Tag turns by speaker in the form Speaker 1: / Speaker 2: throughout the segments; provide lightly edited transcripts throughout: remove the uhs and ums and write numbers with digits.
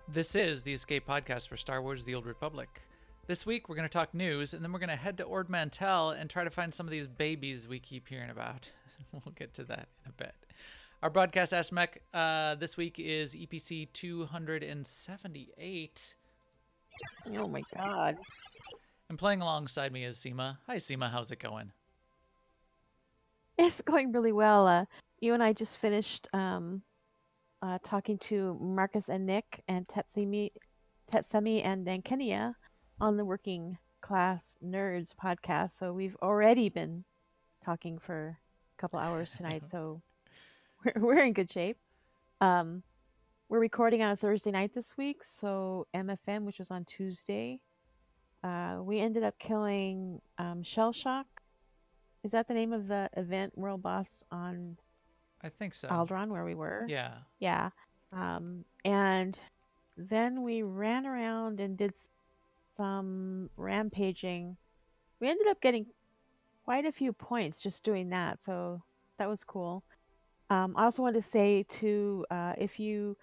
Speaker 1: This is the Escape Podcast for Star Wars The Old Republic. This week, we're going to talk news, and then we're going to head to Ord Mantell and try to find some of these babies we keep hearing about. We'll get to that in a bit. Our broadcast astromech this week is EPC 278.
Speaker 2: Oh my god.
Speaker 1: And playing alongside me is Seema. Hi, Seema. How's it going?
Speaker 2: It's going really well. You and I just finished talking to Marcus and Nick and Tetsemi and then Kenya on the Working Class Nerds podcast. So we've already been talking for a couple hours tonight. So we're in good shape. We're recording on a Thursday night this week. So MFM, which was on Tuesday, we ended up killing Shell Shock. Is that the name of the event world boss on
Speaker 1: I think so.
Speaker 2: Aldron where we were?
Speaker 1: Yeah.
Speaker 2: Yeah. And then we ran around and did some rampaging. We ended up getting quite a few points just doing that, so that was cool. I also wanted to say to if you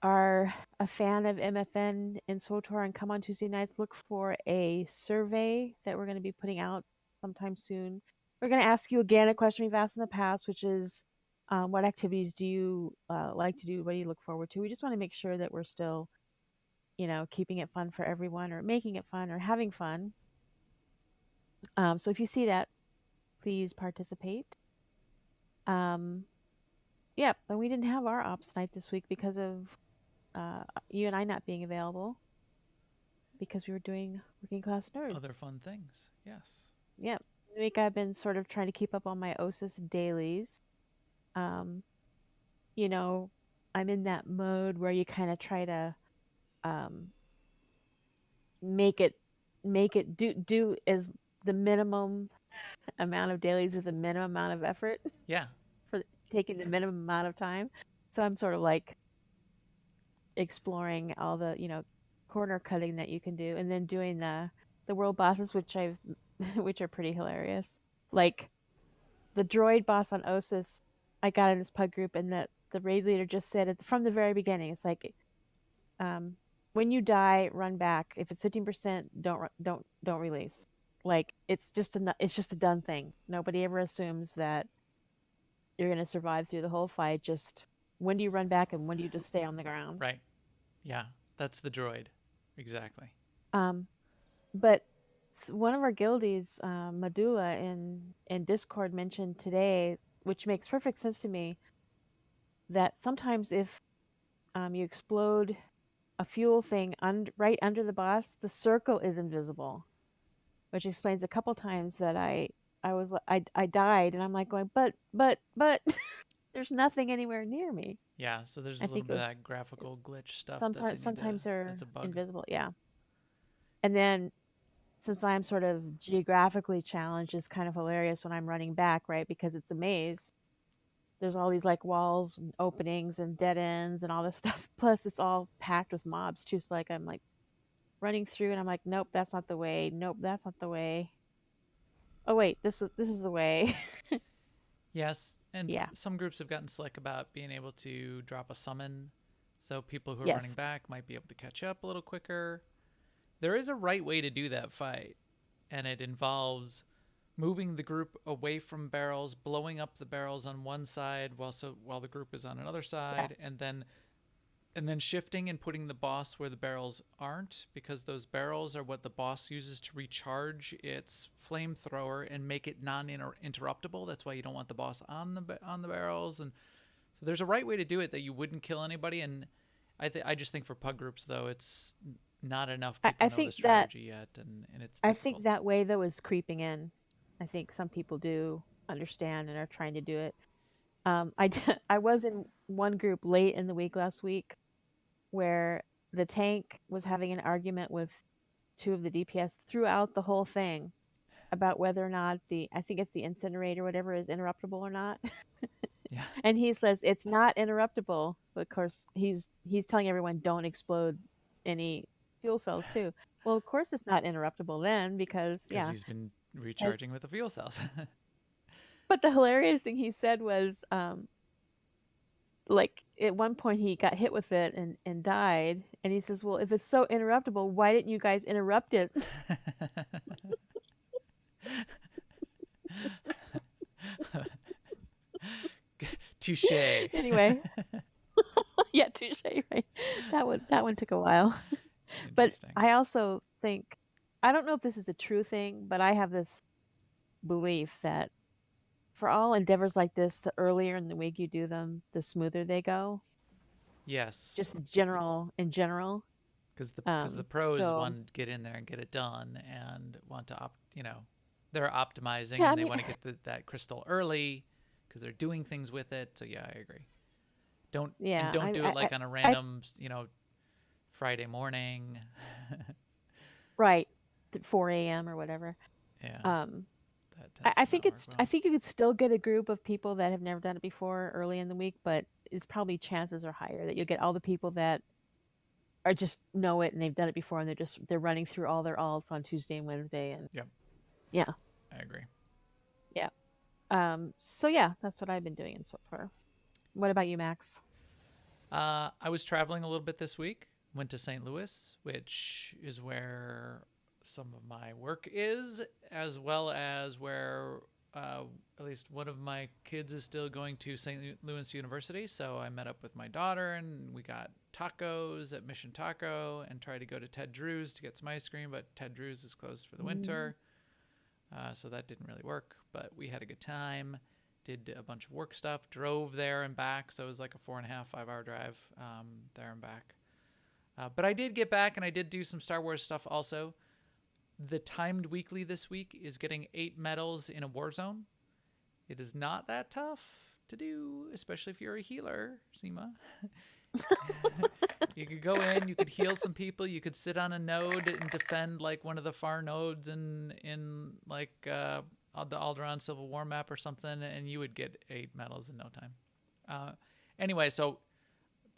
Speaker 2: are a fan of MFN and SWTOR and come on Tuesday nights, look for a survey that we're going to be putting out sometime soon. We're going to ask you again a question we've asked in the past, which is what activities do you like to do? What do you look forward to? We just want to make sure that we're still, keeping it fun for everyone or making it fun or having fun. So if you see that, please participate. Yeah, but we didn't have our ops night this week because of you and I not being available because we were doing Working Class Nerds.
Speaker 1: Other fun things. Yes.
Speaker 2: Yeah. This week I've been sort of trying to keep up on my OSIS dailies. You know, I'm in that mode where you kind of try to make it do as the minimum amount of dailies with the minimum amount of effort
Speaker 1: Yeah.
Speaker 2: for taking the minimum amount of time. So I'm sort of like exploring all the, corner cutting that you can do and then doing the world bosses which are pretty hilarious. Like the droid boss on Osis, I got in this pug group and the raid leader just said it from the very beginning. It's like when you die, run back. If it's 15%, don't release. Like it's just a done thing. Nobody ever assumes that you're going to survive through the whole fight. Just when do you run back and when do you just stay on the ground?
Speaker 1: Right. Yeah. That's the droid. Exactly.
Speaker 2: But one of our guildies, Madula in Discord mentioned today, which makes perfect sense to me, that sometimes if you explode a fuel thing right under the boss, the circle is invisible, which explains a couple times that I died and I'm like going, but there's nothing anywhere near me.
Speaker 1: Yeah, so there's a
Speaker 2: I
Speaker 1: little
Speaker 2: think
Speaker 1: bit of that graphical glitch stuff that they need to.
Speaker 2: sometimes they're
Speaker 1: That's a bug.
Speaker 2: invisible, yeah. And then since I'm sort of geographically challenged, it's kind of hilarious when I'm running back, right? Because it's a maze. There's all these like walls and openings and dead ends and all this stuff. Plus, it's all packed with mobs too. So like I'm like running through and I'm like, nope, that's not the way. Nope, that's not the way. Oh wait, this is the way.
Speaker 1: Yes, and
Speaker 2: Yeah.
Speaker 1: some groups have gotten slick about being able to drop a summon, so people who are running
Speaker 2: Yes.
Speaker 1: back might be able to catch up a little quicker. There is a right way to do that fight, and it involves moving the group away from barrels, blowing up the barrels on one side while the group is on another
Speaker 2: Yeah.
Speaker 1: side, and then shifting and putting the boss where the barrels aren't, because those barrels are what the boss uses to recharge its flamethrower and make it non-interruptible. That's why you don't want the boss on the barrels. And so there's a right way to do it that you wouldn't kill anybody. And I just think for pug groups though, it's not enough people
Speaker 2: I
Speaker 1: know the
Speaker 2: think that
Speaker 1: strategy yet, and it's
Speaker 2: I think
Speaker 1: difficult.
Speaker 2: that way though is creeping in. I think some people do understand and are trying to do it. I was in one group late in the week last week where the tank was having an argument with two of the DPS throughout the whole thing about whether or not I think it's the incinerator, whatever, is interruptible or not.
Speaker 1: Yeah.
Speaker 2: And he says it's not interruptible. But of course, he's telling everyone don't explode any fuel cells too. Well, of course it's not interruptible then because
Speaker 1: Because
Speaker 2: yeah.
Speaker 1: he's been
Speaker 2: And,
Speaker 1: recharging with the fuel cells.
Speaker 2: but the hilarious thing he said was like at one point he got hit with it and died, and he says, "Well, if it's so interruptible, why didn't you guys interrupt it?"
Speaker 1: Touche.
Speaker 2: Anyway, yeah, touche, right? That one took a while. But
Speaker 1: Interesting.
Speaker 2: I also think, I don't know if this is a true thing, but I have this belief that for all endeavors like this, the earlier in the week you do them, the smoother they go.
Speaker 1: Yes,
Speaker 2: Just general in general.
Speaker 1: because the pros
Speaker 2: So
Speaker 1: want to get in there and get it done and want to they're optimizing
Speaker 2: yeah, I
Speaker 1: and they
Speaker 2: mean,
Speaker 1: want to get that crystal early because they're doing things with it. So yeah, I agree. Don't and
Speaker 2: yeah,
Speaker 1: don't do it like on a
Speaker 2: I
Speaker 1: random Friday morning.
Speaker 2: right, 4 a.m. or whatever.
Speaker 1: Yeah,
Speaker 2: Um,
Speaker 1: that
Speaker 2: I,
Speaker 1: tends
Speaker 2: I
Speaker 1: to
Speaker 2: think
Speaker 1: not work
Speaker 2: it's I
Speaker 1: well.
Speaker 2: think you could still get a group of people that have never done it before early in the week, but it's probably chances are higher that you'll get all the people that are just know it and they've done it before and they're running through all their alts on Tuesday and Wednesday and
Speaker 1: Yep,
Speaker 2: yeah,
Speaker 1: I agree.
Speaker 2: yeah. So yeah, that's what I've been doing so far. What about you, Max?
Speaker 1: I was traveling a little bit this week. Went to St. Louis, which is where some of my work is, as well as where uh, at least one of my kids is still going to St. Louis University. So I met up with my daughter and we got tacos at Mission Taco and tried to go to Ted Drew's to get some ice cream, but Ted Drew's is closed for the
Speaker 2: Mm.
Speaker 1: winter. So that didn't really work, but we had a good time. Did a bunch of work stuff, drove there and back. So it was like a 4.5, 5 hour drive there and back. But I did get back and I did do some Star Wars stuff also. The timed weekly this week is getting 8 medals in a war zone. It is not that tough to do, especially if you're a healer, Seema. You could go in, you could heal some people, you could sit on a node and defend like one of the far nodes in like the Alderaan Civil War map or something, and you would get 8 medals in no time. Uh, anyway, so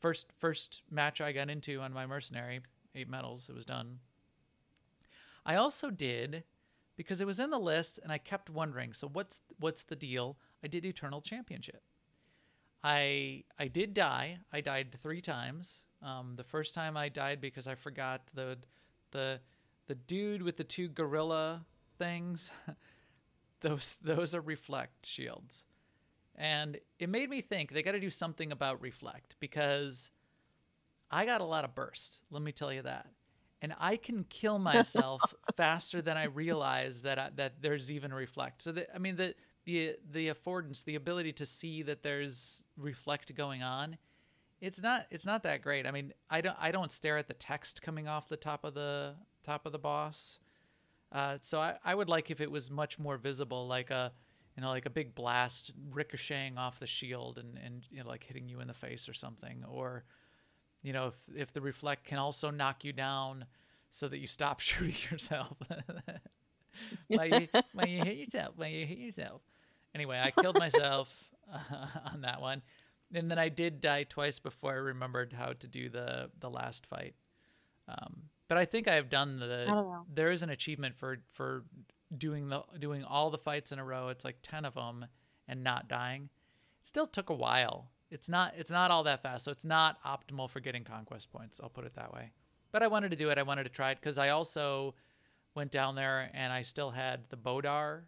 Speaker 1: first match I got into on my mercenary, 8 medals, it was done. I also did because it was in the list, and I kept wondering. So what's the deal? I did Eternal Championship. I did die. I died 3 times. The first time I died because I forgot the the dude with the 2 gorilla things. Those are reflect shields, and it made me think they got to do something about reflect because I got a lot of bursts. Let me tell you that. And I can kill myself faster than I realize that there's even reflect. So I mean the affordance, the ability to see that there's reflect going on, it's not that great. I mean, I don't stare at the text coming off the top of the boss. So I would like if it was much more visible, like a big blast ricocheting off the shield and like hitting you in the face or something, or if the reflect can also knock you down so that you stop shooting yourself. Why you hit yourself? Why you hit yourself? Anyway, I killed myself on that one, and then I did die twice before I remembered how to do the last fight. But I think I have done
Speaker 2: I
Speaker 1: the.
Speaker 2: don't know.
Speaker 1: There is an achievement for doing all the fights in a row. It's like 10 of them and not dying. It still took a while. It's not all that fast, so it's not optimal for getting conquest points. I'll put it that way. But I wanted to do it. I wanted to try it because I also went down there and I still had the Bodar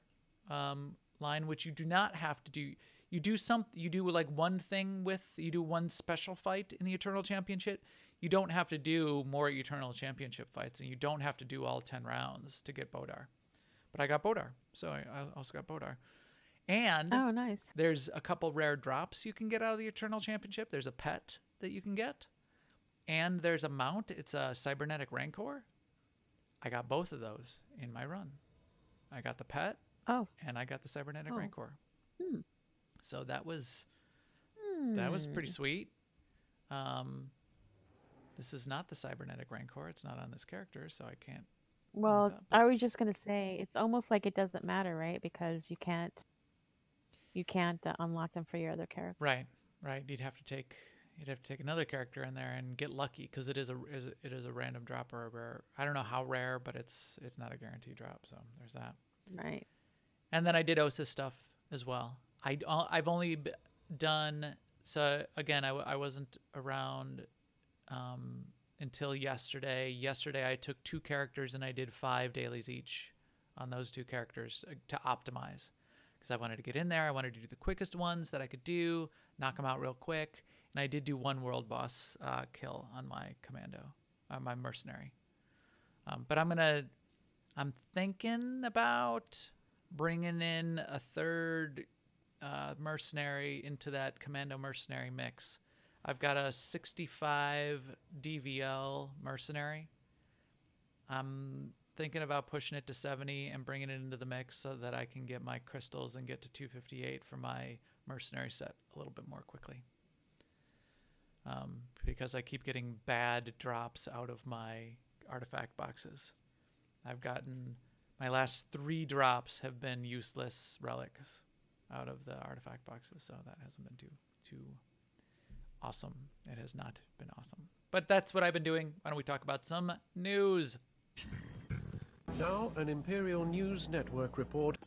Speaker 1: line, which you do not have to do. You do like one thing with you do one special fight in the Eternal Championship. You don't have to do more Eternal Championship fights, and you don't have to do all 10 rounds to get Bodar. But I got Bodar, so I also got Bodar. And
Speaker 2: Oh, nice.
Speaker 1: there's a couple rare drops you can get out of the Eternal Championship. There's a pet that you can get, and there's a mount. It's a cybernetic rancor. I got both of those in my run. I got the pet
Speaker 2: Oh,
Speaker 1: and I got the cybernetic
Speaker 2: oh.
Speaker 1: rancor.
Speaker 2: Hmm.
Speaker 1: So that was pretty
Speaker 2: Hmm.
Speaker 1: sweet. Um, this is not the cybernetic rancor. It's not on this character, so I can't mount
Speaker 2: Well,
Speaker 1: that. But
Speaker 2: I was just gonna say it's almost like it doesn't matter, right? Because you can't unlock them for your other character.
Speaker 1: right, right. You'd have to take another character in there and get lucky because it is a random drop or a rare. I don't know how rare, but it's not a guaranteed drop. So there's that.
Speaker 2: Right.
Speaker 1: And then I did OSIS stuff as well. I've only done So again, I wasn't around um, until yesterday. Yesterday, I took two characters and I did 5 dailies each on those two characters to optimize because I wanted to get in there. I wanted to do the quickest ones that I could do, knock them out real quick. And I did do one world boss kill on my commando, my mercenary. But I'm thinking about bringing in a third mercenary into that commando mercenary mix. I've got a 65 DVL mercenary. I'm thinking about pushing it to 70 and bringing it into the mix so that I can get my crystals and get to 258 for my mercenary set a little bit more quickly. Because I keep getting bad drops out of my artifact boxes. I've gotten my last 3 drops have been useless relics out of the artifact boxes, so that hasn't been too awesome. It has not been awesome. But that's what I've been doing. Why don't we talk about some news?
Speaker 3: Now, an Imperial News Network report.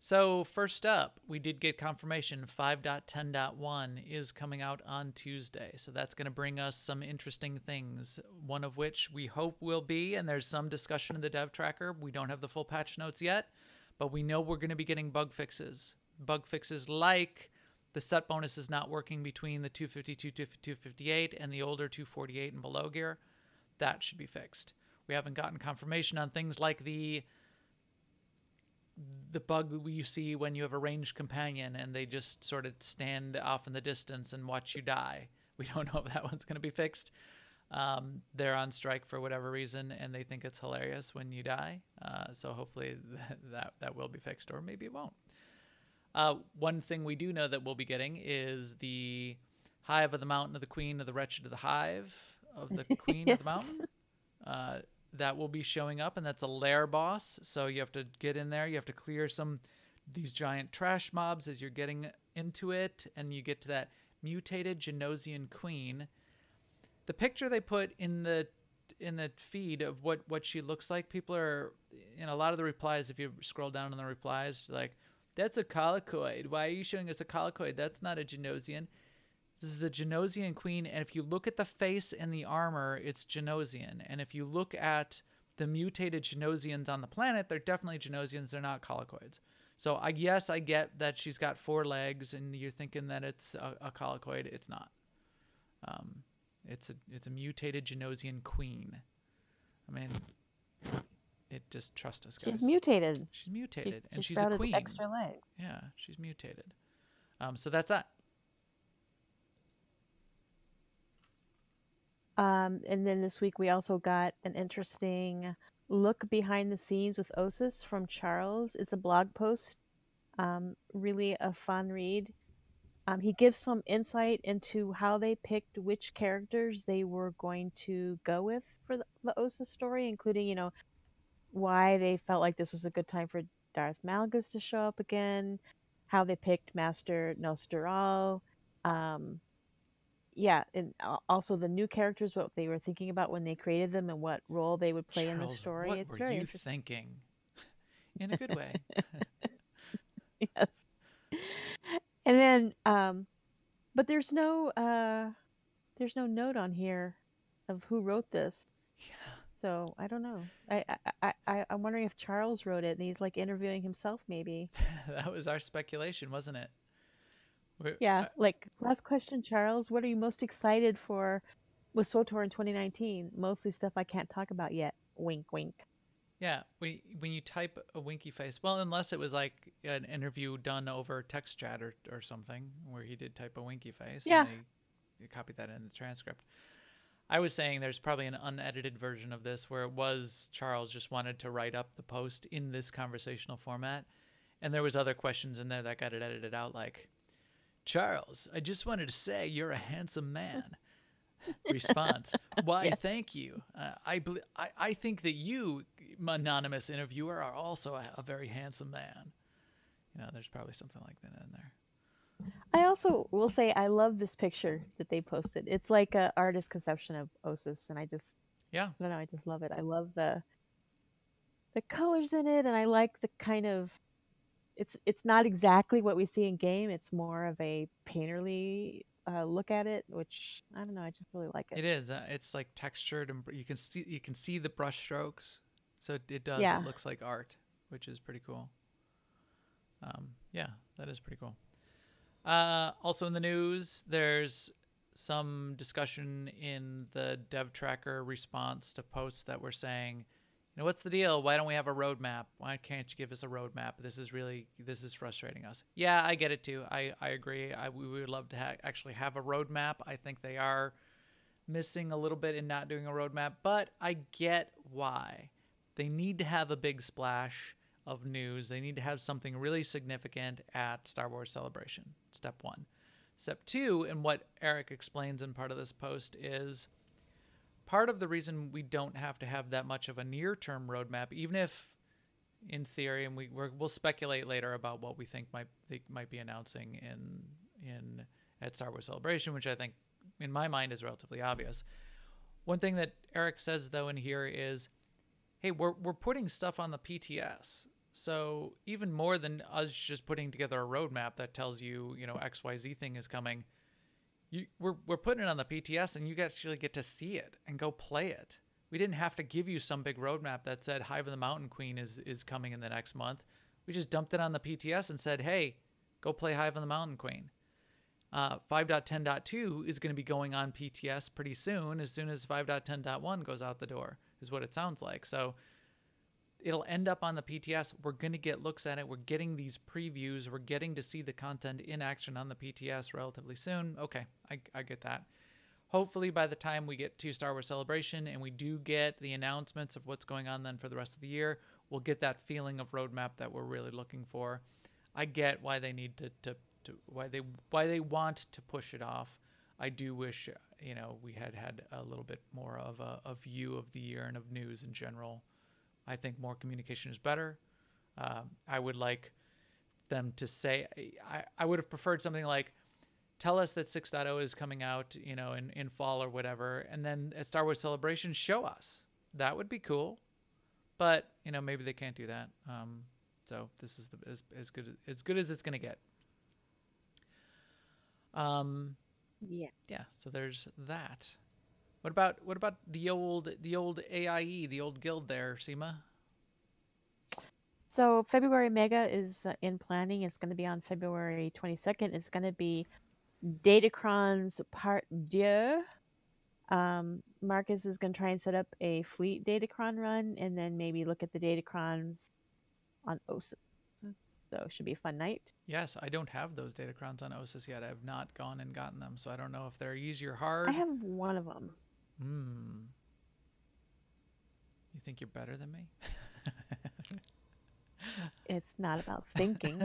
Speaker 1: So, first up, we did get confirmation 5.10.1 is coming out on Tuesday. So, that's going to bring us some interesting things. One of which we hope will be, and there's some discussion in the dev tracker. We don't have the full patch notes yet, but we know we're going to be getting bug fixes. Bug fixes like the set bonus is not working between the 252 to 258 and the older 248 and below gear. That should be fixed. We haven't gotten confirmation on things like the bug you see when you have a ranged companion and they just sort of stand off in the distance and watch you die. We don't know if that one's going to be fixed. They're on strike for whatever reason, and they think it's hilarious when you die. So hopefully that will be fixed, or maybe it won't. One thing we do know that we'll be getting is the Hive of the Mountain of the Queen of the Wretched of the Hive of the Queen of the
Speaker 2: Yes.
Speaker 1: Mountain. That will be showing up, and that's a lair boss. So you have to get in there. You have to clear these giant trash mobs as you're getting into it, and you get to that mutated Genosian Queen. The picture they put in the feed of what she looks like, people are in a lot of the replies. If you scroll down in the replies, like, that's a colicoid. Why are you showing us a colicoid? That's not a Genosian. This is the Genosian Queen, and if you look at the face and the armor, it's Genosian. And if you look at the mutated Genosians on the planet, they're definitely Genosians. They're not colicoids. So I get that she's got 4 legs, and you're thinking that it's a colicoid. It's not. It's a mutated Genosian Queen. I mean, just trust us, guys.
Speaker 2: She's mutated.
Speaker 1: She's mutated, and
Speaker 2: She
Speaker 1: she's a
Speaker 2: sprouted
Speaker 1: queen.
Speaker 2: extra legs.
Speaker 1: Yeah, she's mutated. So that's that.
Speaker 2: And then this week we also got an interesting look behind the scenes with Osis from Charles. It's a blog post, really a fun read. He gives some insight into how they picked which characters they were going to go with for the Osis story, including, why they felt like this was a good time for Darth Malgus to show up again, how they picked Master Nosteral, yeah, and also the new characters, what they were thinking about when they created them and what role they would play in the
Speaker 1: Charles,
Speaker 2: story.
Speaker 1: what
Speaker 2: It's
Speaker 1: were
Speaker 2: very
Speaker 1: you
Speaker 2: interesting.
Speaker 1: thinking? In a good way.
Speaker 2: Yes. And then, but there's no note on here of who wrote this.
Speaker 1: Yeah,
Speaker 2: So I don't know. I'm wondering if Charles wrote it and he's like interviewing himself, maybe.
Speaker 1: that was our speculation, wasn't it?
Speaker 2: Yeah. Like last question, Charles. What are you most excited for with SWTOR in 2019? Mostly stuff I can't talk about yet. Wink, wink.
Speaker 1: Yeah, when you type a winky face, well, unless it was like an interview done over text chat or something where he did type a winky face
Speaker 2: Yeah.
Speaker 1: and they copied that in the transcript. I was saying there's probably an unedited version of this where it was Charles just wanted to write up the post in this conversational format, and there was other questions in there that got it edited out, like, Charles, I just wanted to say you're a handsome man. Response, why,
Speaker 2: Yes.
Speaker 1: thank you. I think that you, anonymous interviewer, are also a very handsome man. There's probably something like that in there.
Speaker 2: I also will say I love this picture that they posted. It's like a artist conception of Osis, and I
Speaker 1: Yeah,
Speaker 2: don't know, I just love it. I love the colors in it, and I like the kind of it's not exactly what we see in game. It's more of a painterly look at it, which I don't know. I just really like it.
Speaker 1: It is. It's like textured, and you can see the brush strokes. So it does. It
Speaker 2: Yeah.
Speaker 1: looks like art, which is pretty cool. Yeah, that is pretty cool. Also in the news, there's some discussion in the dev tracker response to posts that were saying, what's the deal? Why don't we have a roadmap? Why can't you give us a roadmap? This is frustrating us. Yeah, I get it too. I agree. We would love to actually have a roadmap. I think they are missing a little bit in not doing a roadmap, but I get why. They need to have a big splash of news. They need to have something really significant at Star Wars Celebration. Step one. Step two, and what Eric explains in part of this post, is part of the reason we don't have to have that much of a near-term roadmap, even if in theory, and we'll speculate later about what we think they might be announcing in at Star Wars Celebration, which I think in my mind is relatively obvious. One thing that Eric says though in here is, hey, we're putting stuff on the PTS. So even more than us just putting together a roadmap that tells you, XYZ thing is coming, we're putting it on the PTS, and you guys actually get to see it and go play it. We didn't have to give you some big roadmap that said Hive of the Mountain Queen is coming in the next month. We just dumped it on the PTS and said, hey, go play Hive of the Mountain Queen. 5.10.2 is going to be going on PTS pretty soon as 5.10.1 goes out the door, is what it sounds like. So it'll end up on the PTS. We're going to get looks at it. We're getting these previews. We're getting to see the content in action on the PTS relatively soon. Okay, I get that. Hopefully by the time we get to Star Wars Celebration and we do get the announcements of what's going on then for the rest of the year, we'll get that feeling of roadmap that we're really looking for. I get why they need to why they want to push it off. I do wish we had a little bit more of a view of the year and of news in general. I think more communication is better. I would like them to say, I would have preferred something like, tell us that 6.0 is coming out, in fall or whatever, and then at Star Wars Celebration, show us. That would be cool. But maybe they can't do that. So this is as good as it's gonna get.
Speaker 2: Yeah.
Speaker 1: Yeah. So there's that. What about the old AIE, the old guild there, Seema?
Speaker 2: So February Mega is in planning. It's going to be on February 22nd. It's going to be Datacrons Part 2. Marcus is going to try and set up a fleet Datacron run and then maybe look at the Datacrons on OSIS. So it should be a fun night.
Speaker 1: Yes, I don't have those Datacrons on OSIS yet. I have not gone and gotten them, so I don't know if they're easy or hard.
Speaker 2: I have one of them.
Speaker 1: You think you're better than me?
Speaker 2: It's not about thinking.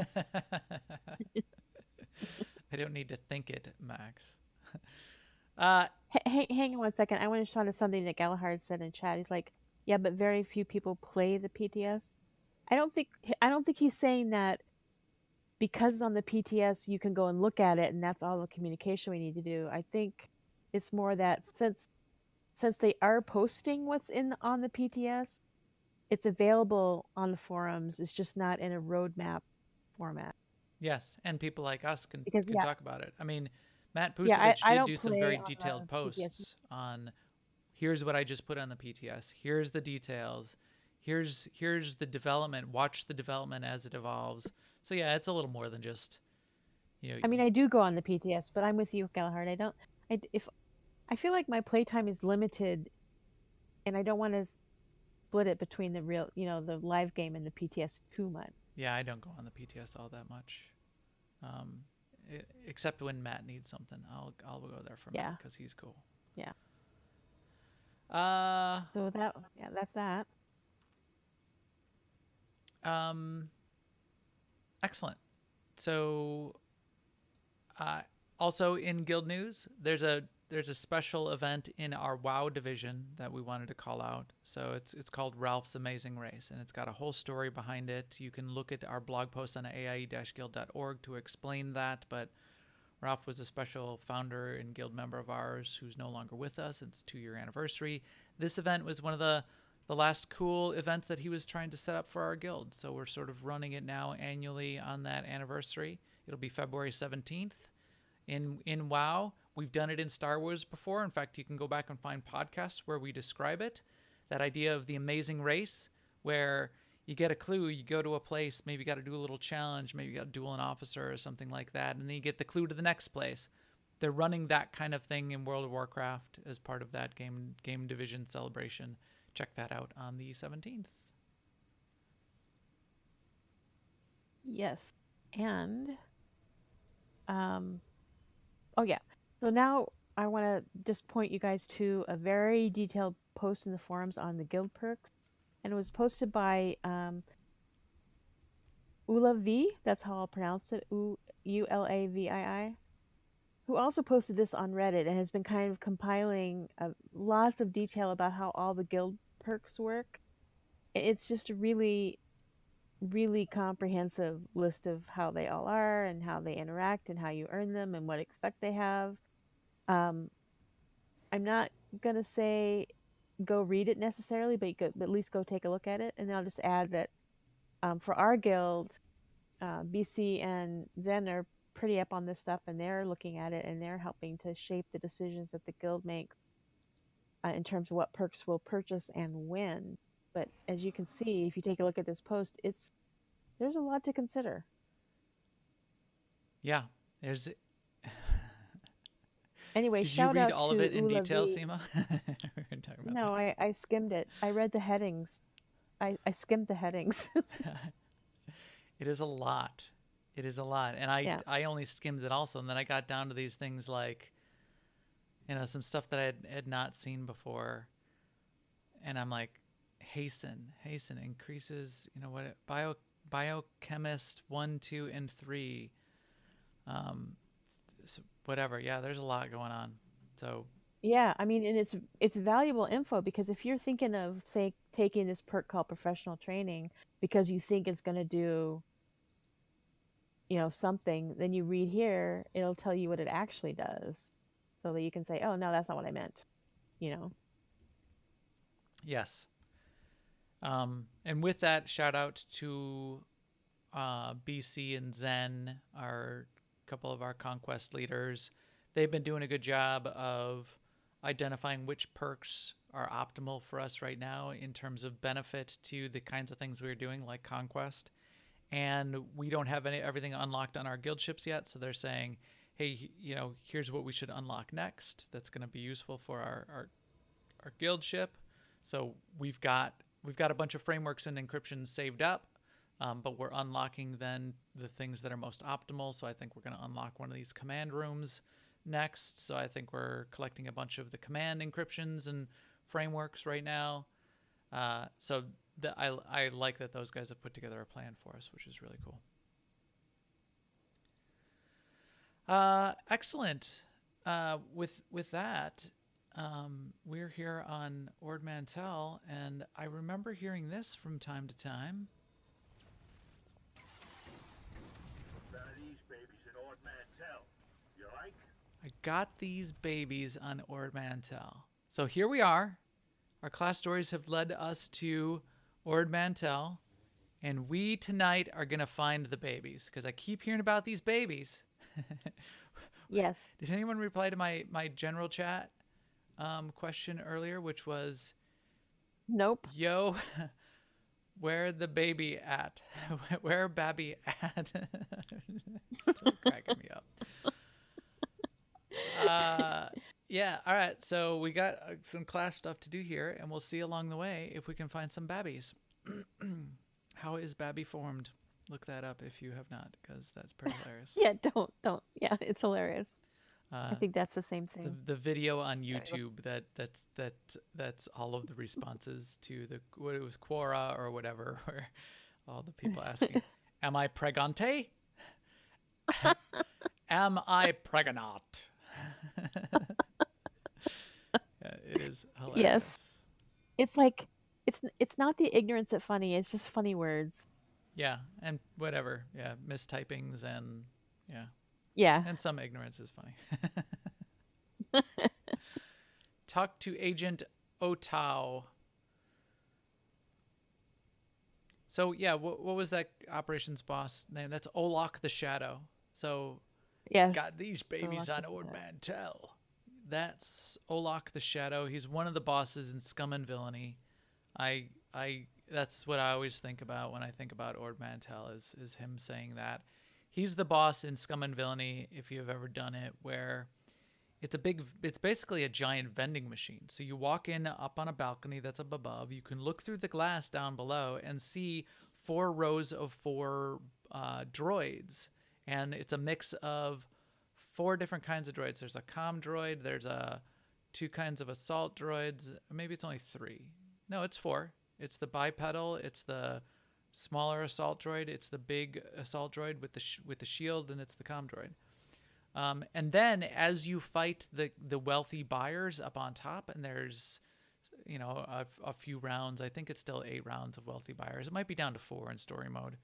Speaker 1: I don't need to think it, Max.
Speaker 2: Hang on one second. I want to respond to something that Galahad said in chat. He's like, "Yeah, but very few people play the PTS." I don't think he's saying that because on the PTS you can go and look at it and that's all the communication we need to do. I think it's more that since they are posting what's on the PTS, it's available on the forums. It's just not in a roadmap format.
Speaker 1: Yes, and people like us can
Speaker 2: Yeah,
Speaker 1: talk about it. I mean, Matt
Speaker 2: yeah,
Speaker 1: Pusevich
Speaker 2: I
Speaker 1: did
Speaker 2: don't
Speaker 1: do some
Speaker 2: play
Speaker 1: very
Speaker 2: on
Speaker 1: detailed
Speaker 2: the PTS.
Speaker 1: posts on, here's what I just put on the PTS. Here's the details. Here's the development. Watch the development as it evolves. So yeah, it's a little more than just,
Speaker 2: I mean, I do go on the PTS, but I'm with you, Galahad. I feel like my playtime is limited, and I don't want to split it between the real, the live game and the PTS too much.
Speaker 1: Yeah, I don't go on the PTS all that much, except when Matt needs something. I'll go there for Matt because he's cool.
Speaker 2: Yeah.
Speaker 1: So
Speaker 2: that's that.
Speaker 1: Excellent. So, also in Guild News, there's a special event in our WoW division that we wanted to call out. So it's called Ralph's Amazing Race, and it's got a whole story behind it. You can look at our blog post on aie-guild.org to explain that, but Ralph was a special founder and guild member of ours who's no longer with us. It's 2-year anniversary. This event was one of the the last cool event that he was trying to set up for our guild. So we're sort of running it now annually on that anniversary. It'll be February 17th in WoW. We've done it in Star Wars before. In fact, you can go back and find podcasts where we describe it. That idea of the amazing race, where you get a clue, you go to a place, maybe you got to do a little challenge, maybe you got to duel an officer or something like that, and then you get the clue to the next place. They're running that kind of thing in World of Warcraft as part of that game division celebration. Check that out on the 17th.
Speaker 2: Yes. And oh yeah. So now I want to just point you guys to a very detailed post in the forums on the guild perks, and it was posted by Ula V. That's how I'll pronounce it. Ulavii, who also posted this on Reddit and has been kind of compiling lots of detail about how all the guild perks work. It's just a really, really comprehensive list of how they all are and how they interact and how you earn them and what effect they have. I'm not going to say go read it necessarily, but at least go take a look at it. And I'll just add that for our guild, BC and Zen are pretty up on this stuff, and they're looking at it and they're helping to shape the decisions that the guild makes in terms of what perks we'll purchase and when. But as you can see, if you take a look at this post, there's a lot to consider.
Speaker 1: Yeah, there's.
Speaker 2: Anyway,
Speaker 1: Did you
Speaker 2: shout
Speaker 1: read
Speaker 2: out
Speaker 1: all
Speaker 2: to
Speaker 1: of it in
Speaker 2: Ula
Speaker 1: detail,
Speaker 2: V.
Speaker 1: Seema? We're gonna talk about
Speaker 2: No, I skimmed it. I read the headings. I skimmed the headings.
Speaker 1: that. It is a lot. It is a lot, and
Speaker 2: Yeah.
Speaker 1: I only skimmed it also, and then I got down to these things like, some stuff that I had not seen before, and I'm like, hasten increases, what biochemist 1, 2, and 3, so whatever. Yeah, there's a lot going on. So
Speaker 2: Yeah, I mean, and it's valuable info because if you're thinking of, say, taking this perk called professional training because you think it's going to do, something, then you read here, it'll tell you what it actually does, so that you can say, "Oh, no, that's not what I meant."
Speaker 1: yes. And with that, shout out to BC and Zen, our couple of our conquest leaders. They've been doing a good job of identifying which perks are optimal for us right now in terms of benefit to the kinds of things we're doing, like conquest. And we don't have everything unlocked on our guild ships yet, so they're saying, hey, here's what we should unlock next that's going to be useful for our guild ship. So we've got a bunch of frameworks and encryptions saved up, but we're unlocking then the things that are most optimal. So I think we're going to unlock one of these command rooms next. So I think we're collecting a bunch of the command encryptions and frameworks right now. So I like that those guys have put together a plan for us, which is really cool. Excellent. With that, we're here on Ord Mantell, and I remember hearing this from time to time.
Speaker 4: These babies in Ord Mantell. You like?
Speaker 1: I got these babies on Ord Mantell. So here we are. Our class stories have led us to Ord Mantell, and we tonight are going to find the babies, because I keep hearing about these babies.
Speaker 2: Yes.
Speaker 1: Did anyone reply to my general chat question earlier, which was,
Speaker 2: Nope.
Speaker 1: yo, where the baby at? Where Babby at? Still cracking me up. Yeah, all right. So we got some class stuff to do here, and we'll see along the way if we can find some Babbies. How is Babby formed? Look that up if you have not, because that's pretty hilarious.
Speaker 2: Yeah, don't. Yeah, it's hilarious. I think that's the same thing.
Speaker 1: The video on YouTube that's all of the responses to what it was, Quora or whatever, where all the people asking, "Am I pregante? Am I pregnant?" Yeah, it is hilarious.
Speaker 2: Yes. It's like it's not the ignorance that's funny. It's just funny words.
Speaker 1: Yeah, and whatever. Yeah, mistypings and
Speaker 2: Yeah.
Speaker 1: and some ignorance is funny. Talk to Agent Otao. So yeah, what was that operations boss name? That's Olok the Shadow. So
Speaker 2: Yes.
Speaker 1: got these
Speaker 2: So
Speaker 1: babies
Speaker 2: locked
Speaker 1: on
Speaker 2: up with
Speaker 1: Ord
Speaker 2: that.
Speaker 1: Mantell. That's Olok the Shadow. He's one of the bosses in Scum and Villainy. I that's what I always think about when I think about Ord Mantell is him saying that. He's the boss in Scum and Villainy, if you've ever done it, where it's basically a giant vending machine. So you walk in up on a balcony that's up above. You can look through the glass down below and see 4 rows of 4 droids, and it's a mix of 4 different kinds of droids. There's a comm droid. There's a 2 kinds of assault droids. Maybe it's only 3. No, it's 4. It's the bipedal. It's the smaller assault droid. It's the big assault droid with the shield, and it's the comm droid. And then as you fight the wealthy buyers up on top, and there's a few rounds. I think it's still 8 rounds of wealthy buyers. It might be down to 4 in story mode.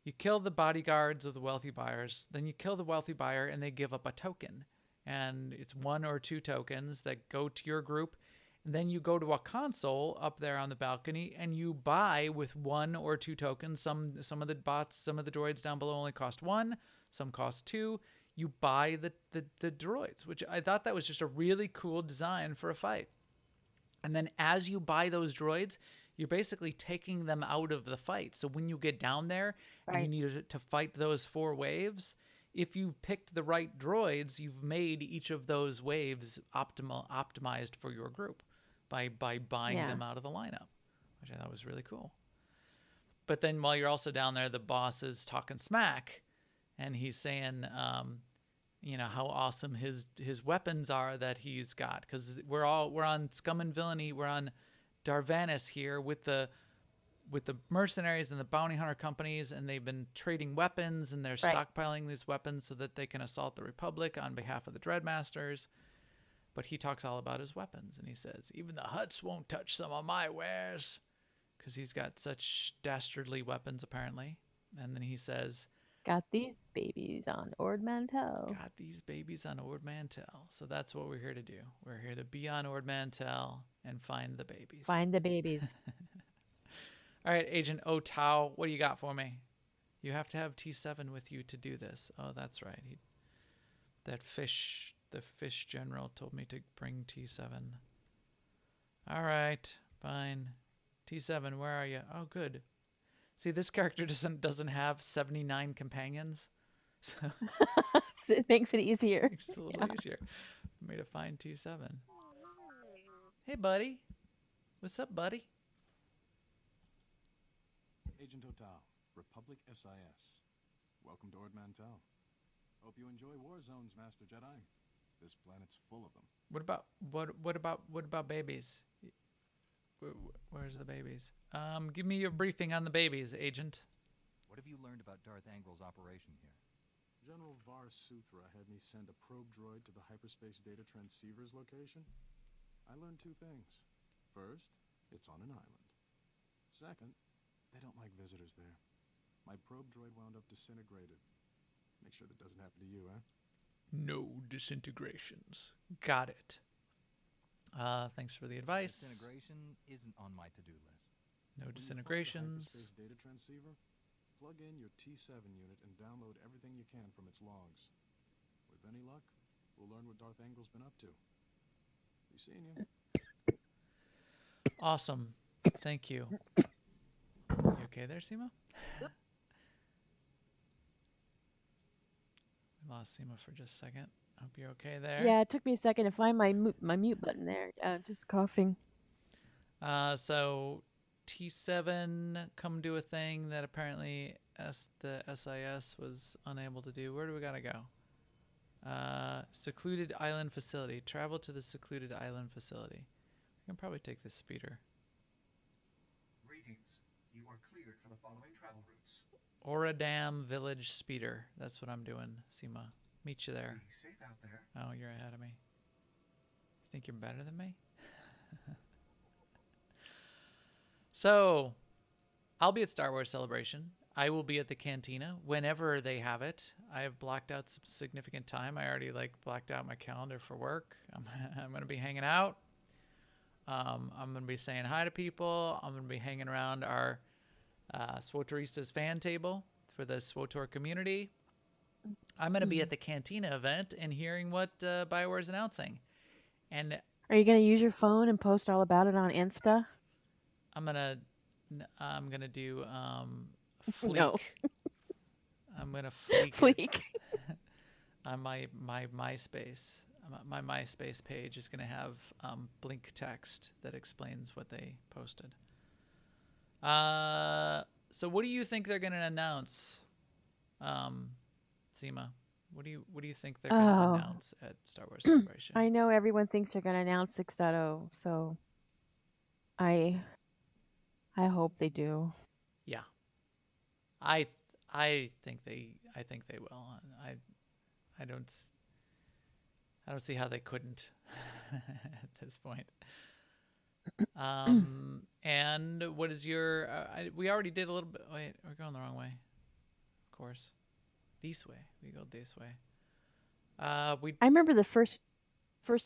Speaker 1: You kill the bodyguards of the wealthy buyers, then you kill the wealthy buyer, and they give up a token. And it's 1 or 2 tokens that go to your group. And then you go to a console up there on the balcony, and you buy with 1 or 2 tokens. Some of the bots, some of the droids down below only cost 1, some cost 2. You buy the droids, which I thought that was just a really cool design for a fight. And then as you buy those droids, you're basically taking them out of the fight. So when you get down there and you
Speaker 2: Right.
Speaker 1: need to fight those 4 waves, if you've picked the right droids, you've made each of those waves optimized for your group by buying
Speaker 2: Yeah.
Speaker 1: them out of the lineup, which I thought was really cool. But then while you're also down there, the boss is talking smack, and he's saying, how awesome his weapons are that he's got, because we're on Scum and Villainy. We're on Darvanis here with the mercenaries and the bounty hunter companies, and they've been trading weapons, and they're
Speaker 2: Right.
Speaker 1: stockpiling these weapons so that they can assault the Republic on behalf of the Dreadmasters. But he talks all about his weapons, and he says, even the Hutts won't touch some of my wares, because he's got such dastardly weapons, apparently. And then he says,
Speaker 2: Got these babies on Ord Mantell.
Speaker 1: got these babies on Ord Mantell. So that's what we're here to do. We're here to be on Ord Mantell and find the babies.
Speaker 2: Find the babies.
Speaker 1: All right, Agent Otao, what do you got for me? You have to have T7 with you to do this. Oh, that's right. The fish general told me to bring T7. All right, fine. T7, where are you? Oh, good. See, this character doesn't have 79 companions, so
Speaker 2: It makes it easier.
Speaker 1: makes it a little easier for me to find T7. Hey, buddy. What's up, buddy?
Speaker 5: Agent Total, Republic SIS. Welcome to Ord Mantell. Hope you enjoy war zones, Master Jedi. This planet's full of them.
Speaker 1: What about babies? Where's the babies? Give me your briefing on the babies, Agent.
Speaker 6: What have you learned about Darth Angrel's operation here?
Speaker 5: General Var Suthra had me send a probe droid to the hyperspace data transceiver's location. I learned 2 things. First, it's on an island. Second, they don't like visitors there. My probe droid wound up disintegrated. Make sure that doesn't happen to you, eh?
Speaker 1: No disintegrations. Got it. Thanks for the advice.
Speaker 6: Disintegration isn't on my to-do list.
Speaker 1: No
Speaker 5: When you find the
Speaker 1: disintegrations.
Speaker 5: hyperspace data transceiver, plug in your T7 unit and download everything you can from its logs. With any luck, we'll learn what Darth Angel's been up to. Be seeing you.
Speaker 1: Awesome. Thank you. You okay there, Seema? We lost Seema for just a second. Hope you're okay there.
Speaker 2: Yeah, it took me a second to find my mute button there. Just coughing.
Speaker 1: So T7 come do a thing that apparently the SIS was unable to do. Where do we gotta go? Secluded island facility. Travel to the secluded island facility. We can probably take this speeder.
Speaker 4: Greetings. You are cleared for the following travel routes.
Speaker 1: Oradam Village speeder. That's what I'm doing, Seema. Meet you there.
Speaker 4: Be safe out there.
Speaker 1: Oh, you're ahead of me. You think you're better than me? So, I'll be at Star Wars Celebration. I will be at the Cantina whenever they have it. I have blocked out some significant time. I already blacked out my calendar for work. I'm going to be hanging out. I'm going to be saying hi to people. I'm going to be hanging around our SWTORista's fan table for the SWTOR community. I'm going to be at the Cantina event and hearing what BioWare is announcing. And
Speaker 2: Are you going to use your phone and post all about it on Insta?
Speaker 1: I'm gonna do Fleek.
Speaker 2: No.
Speaker 1: I'm gonna fleek
Speaker 2: Fleek.
Speaker 1: it on my MySpace. My MySpace page is gonna have blink text that explains what they posted. So what do you think they're gonna announce, Seema? What do you think they're gonna announce at Star Wars Celebration?
Speaker 2: I know everyone thinks they're going to announce 6.0, so I hope they do.
Speaker 1: Yeah, I think they will. I don't see how they couldn't at this point. And what is your? We already did a little bit. Wait, we're going the wrong way. Of course, this way. We go this way.
Speaker 2: I remember the first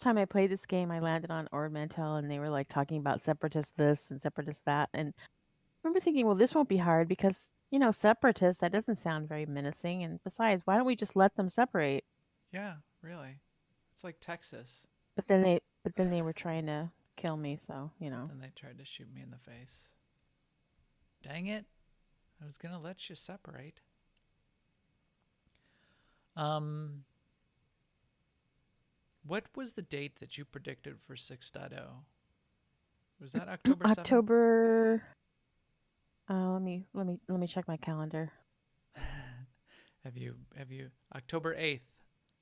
Speaker 2: time I played this game, I landed on Ord Mantell, and they were like talking about separatist this and separatist that, and I remember thinking, well, this won't be hard because separatists, that doesn't sound very menacing, and besides, why don't we just let them separate?
Speaker 1: Yeah, really. It's like Texas.
Speaker 2: But then they were trying to kill me, so
Speaker 1: Then they tried to shoot me in the face. Dang it! I was gonna let you separate. What was the date that you predicted for 6.0? Was that October 7th?
Speaker 2: October. Let me check my calendar.
Speaker 1: Have you October 8th?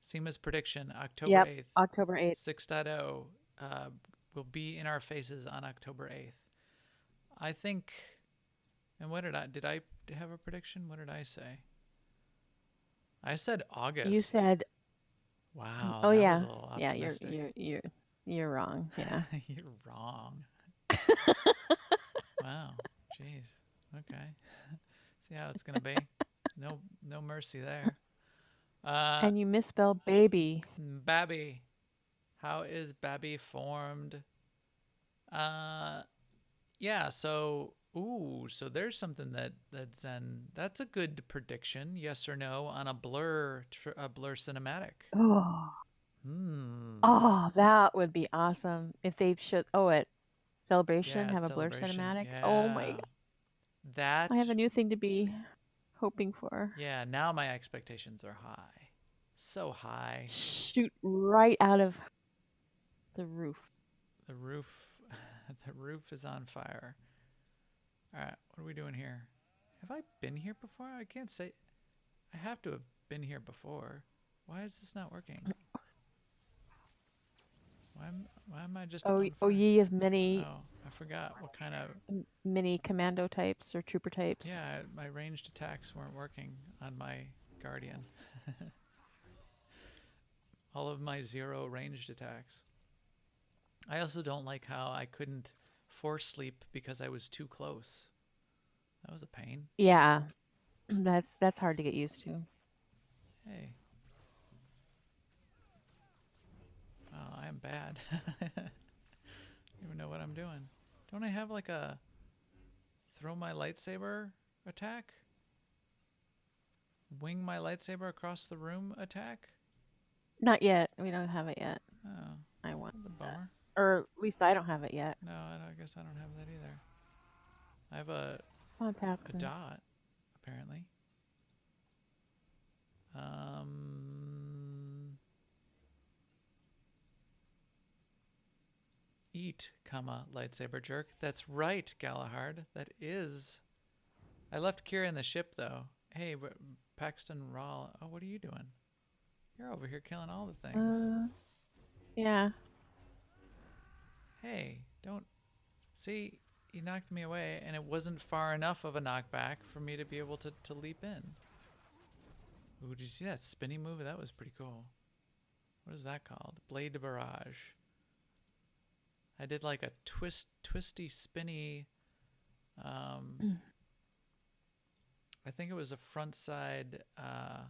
Speaker 1: Seema's prediction, October
Speaker 2: Yep,
Speaker 1: 8th.
Speaker 2: October 8th.
Speaker 1: 6.0 will be in our faces on October 8th. I think, and what did I have a prediction? What did I say? I said August.
Speaker 2: You said.
Speaker 1: Wow.
Speaker 2: Oh
Speaker 1: that
Speaker 2: yeah,
Speaker 1: was a little optimistic.
Speaker 2: yeah. You're wrong. Yeah.
Speaker 1: You're wrong. Wow. Jeez. Okay. See how it's gonna be. No mercy there.
Speaker 2: And you misspelled baby.
Speaker 1: Babby. How is Babby formed? Yeah, so so there's something that's a good prediction, yes or no, on a blur cinematic.
Speaker 2: Oh. Oh, that would be awesome if they should. Oh, at Celebration
Speaker 1: Yeah,
Speaker 2: have a blur
Speaker 1: Celebration.
Speaker 2: cinematic.
Speaker 1: Yeah.
Speaker 2: Oh my god.
Speaker 1: That
Speaker 2: I have a new thing to be hoping for.
Speaker 1: Yeah, now my expectations are high. So high.
Speaker 2: Shoot right out of the roof.
Speaker 1: The roof is on fire. All right, what are we doing here? Have I been here before? I can't say. I have to have been here before. Why is this not working? Why am I just on fire?
Speaker 2: Oh, ye of many.
Speaker 1: Oh, I forgot what kind of
Speaker 2: many commando types or trooper types.
Speaker 1: Yeah, my ranged attacks weren't working on my Guardian. All of my 0 ranged attacks. I also don't like how I couldn't force sleep because I was too close. That was a pain.
Speaker 2: Yeah, that's hard to get used to.
Speaker 1: Hey. Oh, I am bad. I don't even know what I'm doing. Don't I have like a throw my lightsaber attack? Wing my lightsaber across the room attack?
Speaker 2: Not yet. We don't have it yet.
Speaker 1: Oh,
Speaker 2: I want
Speaker 1: the bummer.
Speaker 2: Or at least I don't have it yet.
Speaker 1: No, I guess I don't have that either. I have a
Speaker 2: Come on,
Speaker 1: dot, apparently. Eat, comma, lightsaber jerk. That's right, Galahard. That is. I left Kira in the ship, though. Hey, Paxton Rawl. Oh, what are you doing? You're over here killing all the things.
Speaker 2: Yeah.
Speaker 1: Hey, don't. See, he knocked me away, and it wasn't far enough of a knockback for me to be able to leap in. Ooh, did you see that spinny move? That was pretty cool. What is that called? Blade Barrage. I did like a twisty, spinny. I think it was a front side. A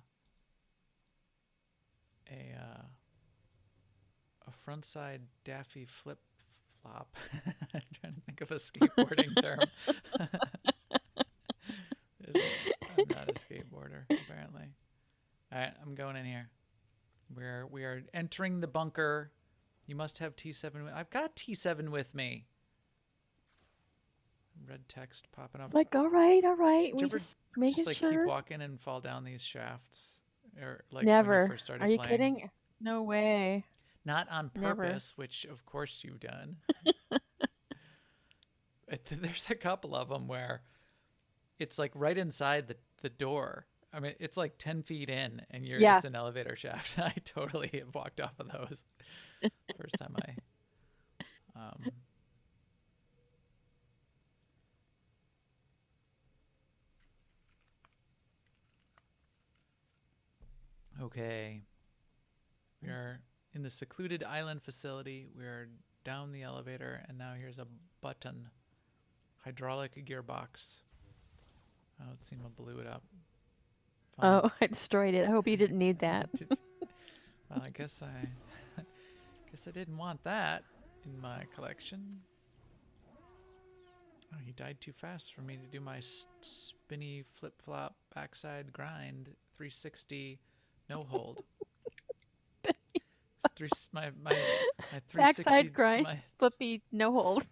Speaker 1: front side Daffy flip flop. I'm trying to think of a skateboarding term. I'm not a skateboarder, apparently. All right, I'm going in here. We are entering the bunker. You must have T7. I've got T7 with me. Red text popping up.
Speaker 2: It's like, all right.
Speaker 1: Did
Speaker 2: We
Speaker 1: you ever
Speaker 2: just making
Speaker 1: just like
Speaker 2: sure.
Speaker 1: keep walking and fall down these shafts, or like when you
Speaker 2: Never.
Speaker 1: first started
Speaker 2: Are you
Speaker 1: playing?
Speaker 2: kidding? No way.
Speaker 1: Not on
Speaker 2: Never.
Speaker 1: purpose, which of course you've done. There's a couple of them where it's like right inside the door. I mean, it's like 10 feet in, and
Speaker 2: Yeah.
Speaker 1: it's an elevator shaft. I totally have walked off of those. First time I. Okay. We are in the secluded island facility. We are down the elevator, and now here's a button. Hydraulic gearbox. Oh, it seemed to blew it up. Fine.
Speaker 2: Oh, I destroyed it. I hope you didn't need that.
Speaker 1: Well, I guess I didn't want that in my collection. Oh, he died too fast for me to do my spinny flip-flop backside grind 360 no hold. My 360
Speaker 2: Backside grind, flippy, no hold.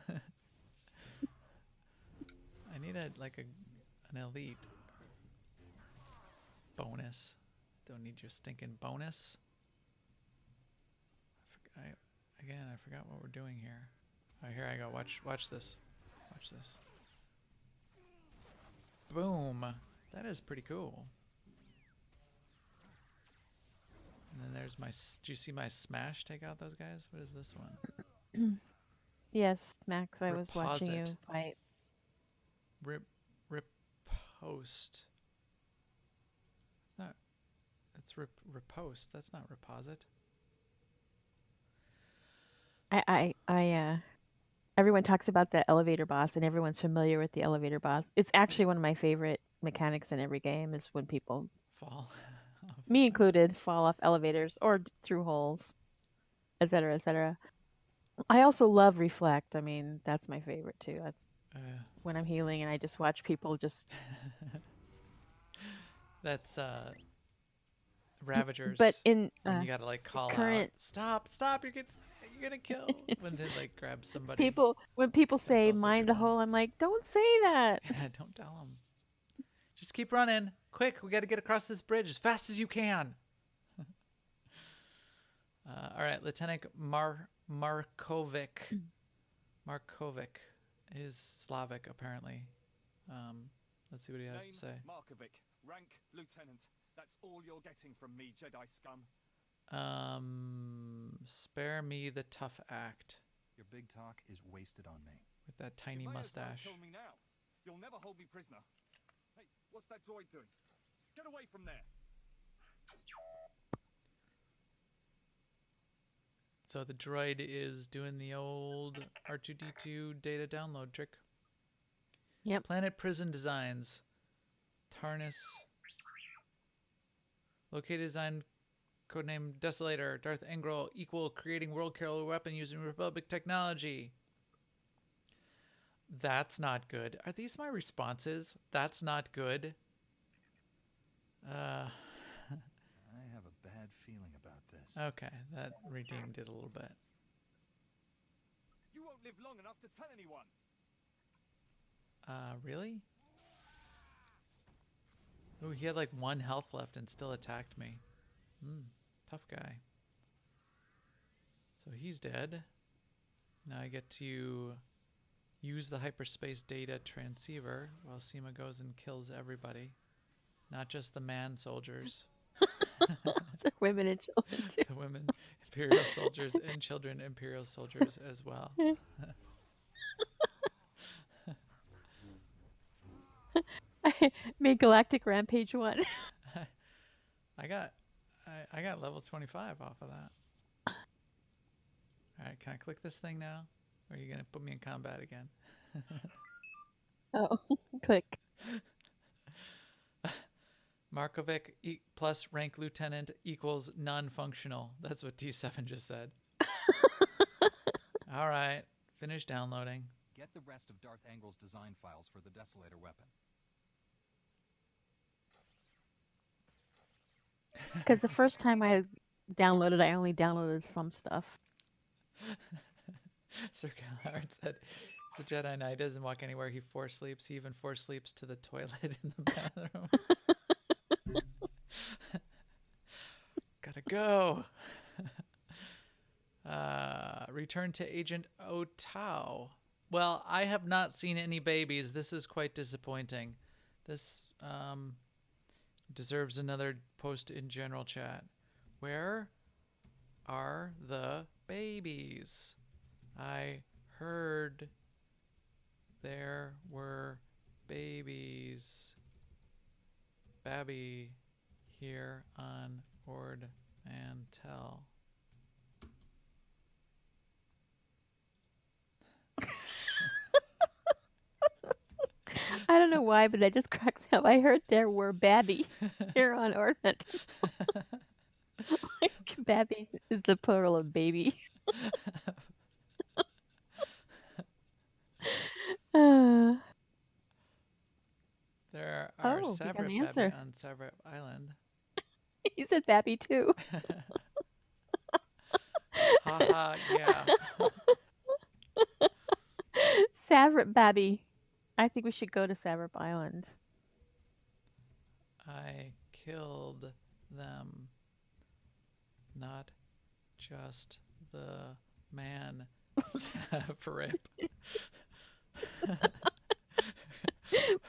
Speaker 1: I need an elite bonus. Don't need your stinking bonus. I forgot what we're doing here. Oh, here I go. Watch this. Watch this. Boom. That is pretty cool. And then there's my... Do you see my smash take out those guys? What is this one?
Speaker 2: Yes, Max, I was watching you fight.
Speaker 1: Riposte. It's not... It's riposte. That's not reposit.
Speaker 2: Everyone talks about the elevator boss, and everyone's familiar with the elevator boss. It's actually one of my favorite mechanics in every game is when people
Speaker 1: fall,
Speaker 2: me included, fall off elevators or through holes, etc., etc. I also love reflect. I mean, that's my favorite too. That's when I'm healing and I just watch people just.
Speaker 1: That's Ravagers.
Speaker 2: But in
Speaker 1: when you gotta like call out, stop! You're gonna kill when they like grab somebody.
Speaker 2: When people say mind the hole, I'm like, don't say that.
Speaker 1: Yeah, don't tell them. Just keep running, quick! We got to get across this bridge as fast as you can. All right, Lieutenant Markovic. Markovic is Slavic apparently. Let's see what he has to say.
Speaker 7: Markovic, rank lieutenant. That's all you're getting from me, Jedi scum.
Speaker 1: Spare me the tough act.
Speaker 6: Your big talk is wasted on me.
Speaker 1: With that tiny mustache.
Speaker 7: Kill me now. You'll never hold me prisoner. Hey, what's that droid doing? Get away from there.
Speaker 1: So the droid is doing the old R2-D2 data download trick.
Speaker 2: Yep.
Speaker 1: Planet Prison Designs. Tarnis. Located design codename Desolator. Darth Angral equal creating world killer weapon using Republic technology. That's not good. Are these my responses? That's not good.
Speaker 6: I have a bad feeling about this.
Speaker 1: Okay, that redeemed it a little bit.
Speaker 7: You won't live long enough to tell anyone.
Speaker 1: Really? Oh, he had like 1 health left and still attacked me. Tough guy. So he's dead. Now I get to use the hyperspace data transceiver while Seema goes and kills everybody. Not just the man soldiers.
Speaker 2: The women and children too.
Speaker 1: The women, Imperial soldiers, and children, Imperial soldiers as well.
Speaker 2: I made Galactic Rampage 1.
Speaker 1: I got level 25 off of that. Alright, can I click this thing now? Or are you going to put me in combat again?
Speaker 2: Oh, click.
Speaker 1: Markovic plus rank lieutenant equals non-functional. That's what T7 just said. Alright, finish downloading.
Speaker 6: Get the rest of Darth Angral's design files for the Desolator weapon.
Speaker 2: Because the first time I downloaded, I only downloaded some stuff.
Speaker 1: Sir Galahad said, "It's a Jedi Knight. Doesn't walk anywhere. He force sleeps. He even force sleeps to the toilet in the bathroom." Gotta go. Return to Agent Otao. Well, I have not seen any babies. This is quite disappointing. This deserves another post in general chat. Where are the babies? I heard there were babies. Babby here on Ord Mantell.
Speaker 2: I don't know why, but that just cracks up. I heard there were Babby here on Ornament. Like, Babby is the plural of baby. Uh,
Speaker 1: There are
Speaker 2: oh, we got an
Speaker 1: Sabret Babby
Speaker 2: answer.
Speaker 1: on Sabret Island.
Speaker 2: He said Babby too.
Speaker 1: Haha, yeah.
Speaker 2: Savret Babby. I think we should go to Savret Island.
Speaker 1: I killed them. Not just the man. Rip.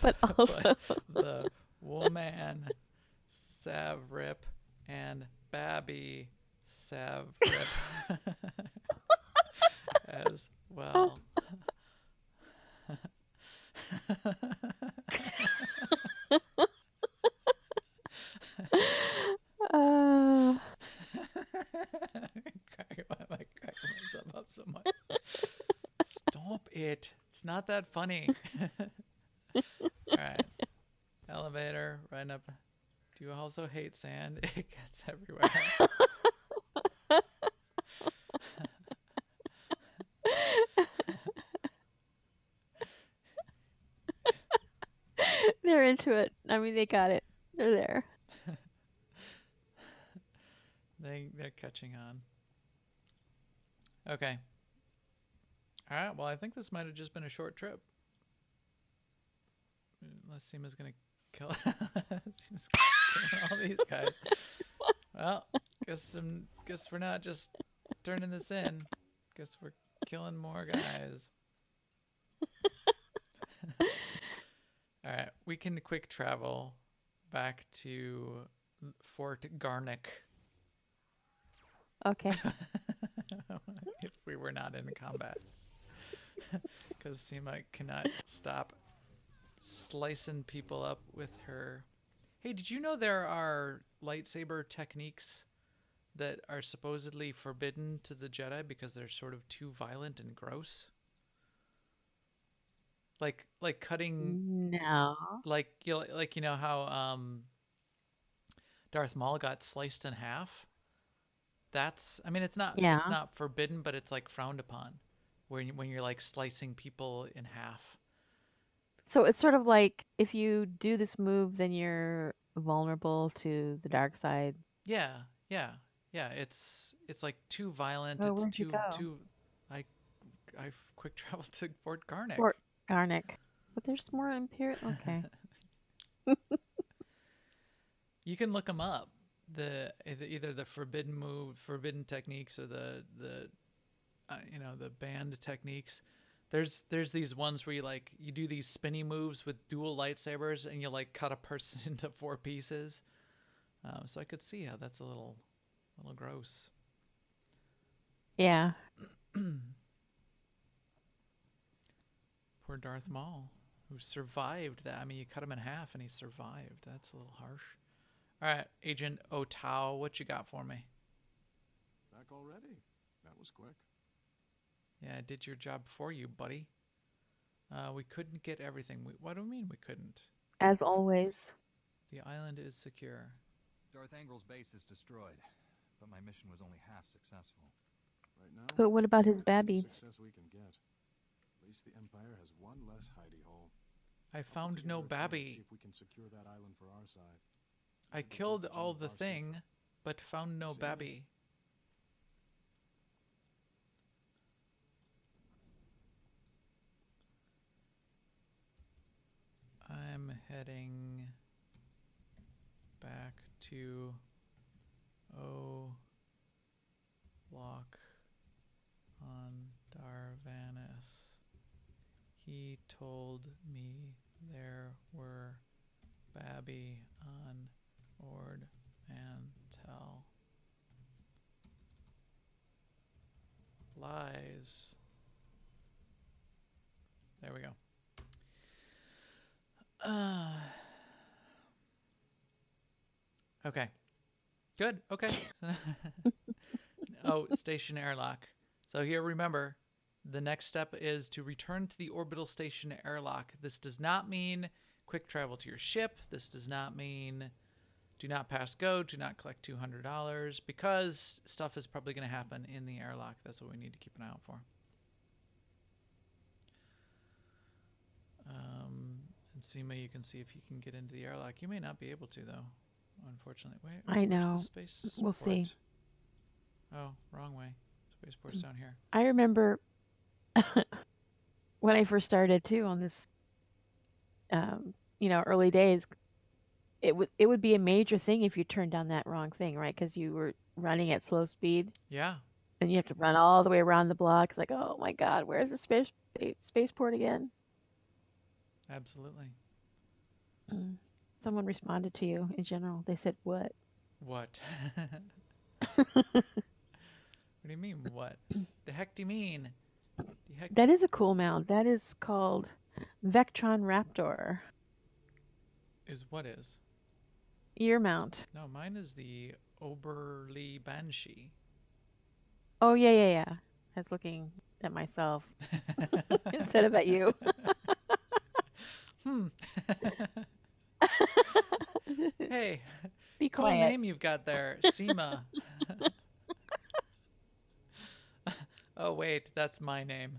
Speaker 2: But also
Speaker 1: the woman Savrip and Babby Savrip as well. Why am I cracking myself up so much? Stop it. It's not that funny. Alright. Elevator, right up. Do you also hate sand? It gets everywhere.
Speaker 2: they're into it. I mean, they got it. They're there.
Speaker 1: They're catching on. Okay. Alright, well, I think this might have just been a short trip. Unless Seema's gonna kill Seema's killing all these guys. Well, guess we're not just turning this in. Guess we're killing more guys. Alright, we can quick travel back to Fort Garnick.
Speaker 2: Okay.
Speaker 1: If we were not in combat. Because Seema cannot stop slicing people up with her. Hey, did you know there are lightsaber techniques that are supposedly forbidden to the Jedi because they're sort of too violent and gross? Like cutting,
Speaker 2: No.
Speaker 1: like you know how Darth Maul got sliced in half? That's, I mean, it's
Speaker 2: Yeah.
Speaker 1: not forbidden, but it's like frowned upon when you're like slicing people in half.
Speaker 2: So it's sort of like if you do this move, then you're vulnerable to the dark side.
Speaker 1: Yeah, yeah, yeah. It's like too violent.
Speaker 2: Oh,
Speaker 1: It's
Speaker 2: where'd you go?
Speaker 1: too. I I've quick traveled to Fort Garnick.
Speaker 2: Fort Garnick. But there's more Imperial. Okay.
Speaker 1: You can look them up. Either the forbidden techniques, or the you know, the banned techniques. There's these ones where you do these spinny moves with dual lightsabers, and you like cut a person into 4 pieces. So I could see how that's a little gross.
Speaker 2: Yeah.
Speaker 1: Poor Darth Maul, who survived that. I mean, you cut him in half and he survived. That's a little harsh. All right, Agent Otao, what you got for me?
Speaker 5: Back already? That was quick.
Speaker 1: Yeah, I did your job for you, buddy. We couldn't get everything. What do we mean we couldn't?
Speaker 2: As always.
Speaker 1: The island is secure.
Speaker 6: Darth Angrel's base is destroyed, but my mission was only half successful.
Speaker 5: Right now,
Speaker 2: But what about his
Speaker 5: that's any
Speaker 2: Babby?
Speaker 5: success we can get. At least the Empire has one less hidey hole.
Speaker 1: I
Speaker 5: I'll put
Speaker 1: found
Speaker 5: together
Speaker 1: no
Speaker 5: a team to
Speaker 1: Babby.
Speaker 5: See if we can secure that island for our side.
Speaker 1: I
Speaker 5: Should report
Speaker 1: killed
Speaker 5: to
Speaker 1: all
Speaker 5: General
Speaker 1: the
Speaker 5: Varsutra.
Speaker 1: thing, but found no
Speaker 5: Same here.
Speaker 1: Babby. I'm heading back to O Block on Darvanis. He told me there were Babby on Ord Mantell. Lies. There we go. Okay. Good. Okay. Oh, station airlock. So here, remember, the next step is to return to the orbital station airlock. This does not mean quick travel to your ship. This does not mean do not pass go, do not collect $200, because stuff is probably going to happen in the airlock. That's what we need to keep an eye out for. And Seema, you can see if you can get into the airlock. You may not be able to, though, unfortunately. Wait,
Speaker 2: I
Speaker 1: where's
Speaker 2: know.
Speaker 1: the spaceport?
Speaker 2: We'll see.
Speaker 1: Oh, wrong way. Spaceport's down here.
Speaker 2: I remember when I first started too on this, early days. It would be a major thing if you turned down that wrong thing, right? Because you were running at slow speed,
Speaker 1: Yeah,
Speaker 2: and you have to run all the way around the block. It's like, oh my God, where's the spaceport again?
Speaker 1: absolutely.
Speaker 2: Someone responded to you in general. They said, "What?"
Speaker 1: What? What do you mean, what? The heck do you mean? The heck
Speaker 2: That is a cool mount. That is called Vectron Raptor
Speaker 1: is what is?
Speaker 2: ear mount.
Speaker 1: No, mine is the Oberly Banshee.
Speaker 2: Oh yeah. I was looking at myself instead of at you.
Speaker 1: Hey,
Speaker 2: Be
Speaker 1: cool
Speaker 2: quiet.
Speaker 1: name you've got there, Seema. Oh wait, that's my name.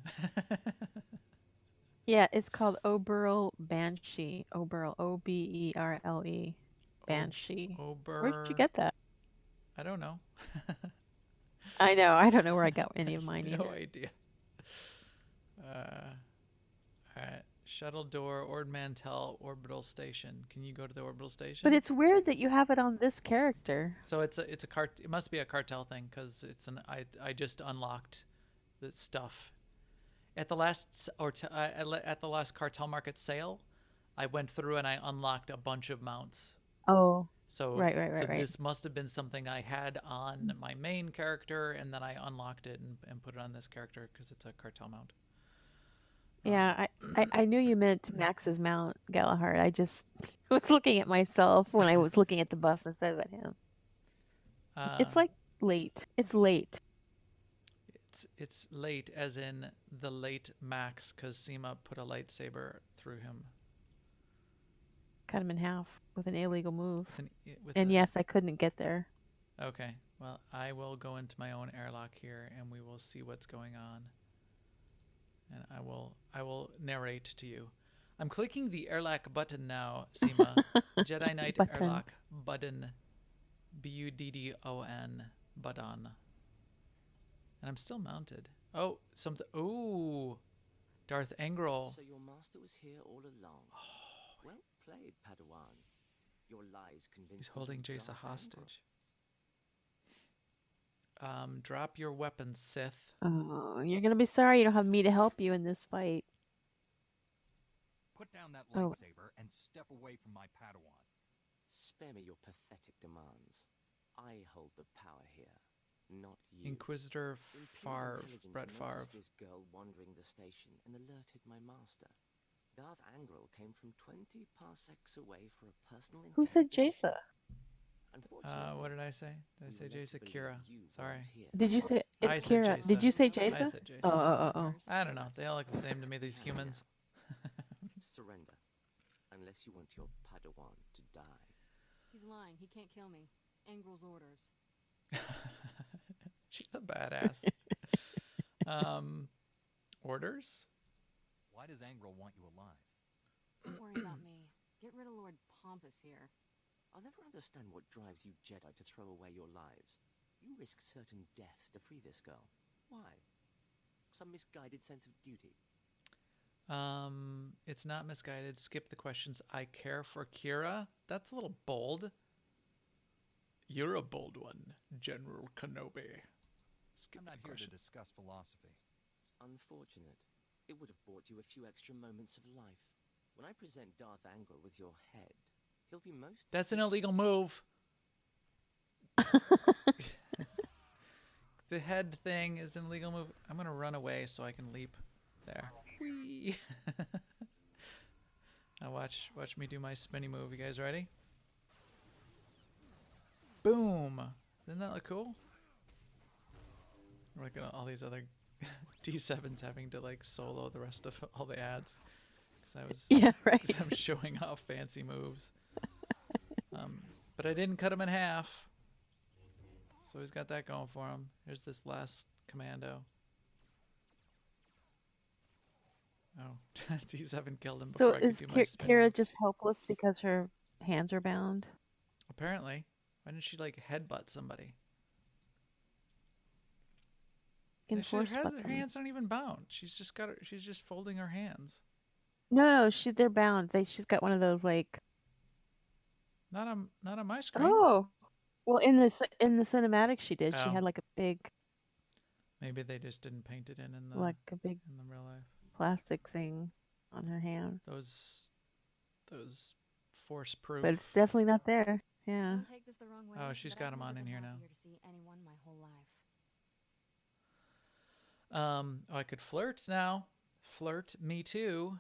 Speaker 2: Yeah, it's called Oberle Banshee. Oberle, Oberle, Banshee. Where did you
Speaker 1: Ober.
Speaker 2: get that?
Speaker 1: I don't know.
Speaker 2: I know. I don't know where I got any of
Speaker 1: I
Speaker 2: mine
Speaker 1: have no
Speaker 2: either.
Speaker 1: idea. Alright. Shuttle door, Ord Mantell, orbital station. Can you go to the orbital station?
Speaker 2: But it's weird that you have it on this character.
Speaker 1: So it must be a cartel thing because I just unlocked the stuff at the last at the last cartel market sale. I went through and I unlocked a bunch of mounts.
Speaker 2: Oh,
Speaker 1: So
Speaker 2: right.
Speaker 1: this must have been something I had on my main character, and then I unlocked it and put it on this character because it's a cartel mount.
Speaker 2: Yeah, I knew you meant Max's mount, Galahad. I just was looking at myself when I was looking at the buffs instead of at him. It's like late. It's late.
Speaker 1: It's late, as in the late Max, because Seema put a lightsaber through him.
Speaker 2: Cut him in half with an illegal move.
Speaker 1: With
Speaker 2: And
Speaker 1: a-
Speaker 2: yes, I couldn't get there.
Speaker 1: Okay, well, I will go into my own airlock here, and we will see what's going on. And I will narrate to you. I'm clicking the airlock button now, Seema. Jedi Knight
Speaker 2: Button.
Speaker 1: airlock button. Buddon button. And I'm still mounted. Oh, something. Ooh, Darth Engrel.
Speaker 8: So your master was here all along. Well played, Padawan. Your lies convinced
Speaker 1: He's
Speaker 8: me
Speaker 1: holding
Speaker 8: you
Speaker 1: Jace a
Speaker 8: Darth
Speaker 1: hostage. Drop your weapons, Sith.
Speaker 2: Oh, you're gonna be sorry you don't have me to help you in this fight.
Speaker 6: Put down that
Speaker 2: Oh.
Speaker 6: lightsaber and step away from my Padawan.
Speaker 8: Spare me your pathetic demands. I hold the power here, not you.
Speaker 1: Inquisitor
Speaker 8: Imperial
Speaker 1: Favre,
Speaker 8: intelligence
Speaker 1: Brett Favre.
Speaker 8: noticed this girl wandering the station and alerted my master. Darth Angrel came from 20 parsecs away for a personal
Speaker 2: Who said
Speaker 8: interrogation.
Speaker 2: Jason?
Speaker 8: Unfortunately,
Speaker 1: What did I say? Did I
Speaker 8: we
Speaker 1: say
Speaker 8: were led
Speaker 1: Jason?
Speaker 8: to believe
Speaker 1: Kira.
Speaker 8: you
Speaker 1: Sorry.
Speaker 8: weren't here.
Speaker 2: Did you say
Speaker 1: I
Speaker 2: it's
Speaker 1: said
Speaker 2: Kira?
Speaker 1: Jason.
Speaker 2: Did you say
Speaker 1: I
Speaker 2: Jason?
Speaker 1: said Jason.
Speaker 2: Oh.
Speaker 1: I don't know. They all look the same to me, these humans.
Speaker 8: Surrender, unless you want your Padawan to die.
Speaker 9: He's lying. He can't kill me. Angrel's orders.
Speaker 1: She's a badass. Orders?
Speaker 6: Why does Angrel want you alive?
Speaker 9: Don't worry about me. Get rid of Lord Pompous here.
Speaker 8: I'll never understand what drives you Jedi to throw away your lives. You risk certain death to free this girl. Why? Some misguided sense of duty?
Speaker 1: It's not misguided. Skip the questions. I care for Kira. That's a little bold. You're a bold one, General Kenobi. Skip
Speaker 6: I'm not
Speaker 1: the
Speaker 6: here to
Speaker 1: question.
Speaker 6: discuss philosophy.
Speaker 8: Unfortunate. It would have bought you a few extra moments of life. When I present Darth Angral with your head, he'll be most...
Speaker 1: That's an illegal move. The head thing is an illegal move. I'm gonna run away so I can leap. There. Whee! Now watch me do my spinny move. You guys ready? Boom! Doesn't that look cool? We're looking at all these other D7s having to like solo the rest of all the ads because I was
Speaker 2: Yeah, right.
Speaker 1: 'cause I'm showing off fancy moves. But I didn't cut him in half, so he's got that going for him. Here's this last commando. Oh, D7 killed him
Speaker 2: So
Speaker 1: before I could
Speaker 2: is
Speaker 1: do my spin
Speaker 2: Kira
Speaker 1: move.
Speaker 2: just helpless because her hands are bound?
Speaker 1: Apparently. Why didn't she like headbutt somebody?
Speaker 2: You can
Speaker 1: Her
Speaker 2: force butt
Speaker 1: her
Speaker 2: them.
Speaker 1: hands aren't even bound. She's just got she's just folding her hands.
Speaker 2: No, they're bound. She's got one of those like.
Speaker 1: Not on my screen.
Speaker 2: Oh, well, in the cinematic she did. She
Speaker 1: Oh.
Speaker 2: had like a big,
Speaker 1: Maybe they just didn't paint it in the
Speaker 2: like a big
Speaker 1: in the real life.
Speaker 2: plastic thing on her hands.
Speaker 1: Those force proof.
Speaker 2: But it's definitely not there. Yeah.
Speaker 9: Don't take this the wrong way.
Speaker 1: Oh, she's
Speaker 9: but
Speaker 1: got
Speaker 9: I've
Speaker 1: him on
Speaker 9: never
Speaker 1: in
Speaker 9: been
Speaker 1: here now.
Speaker 9: happier to see anyone my whole life.
Speaker 1: Oh, I could flirt now. Flirt me too.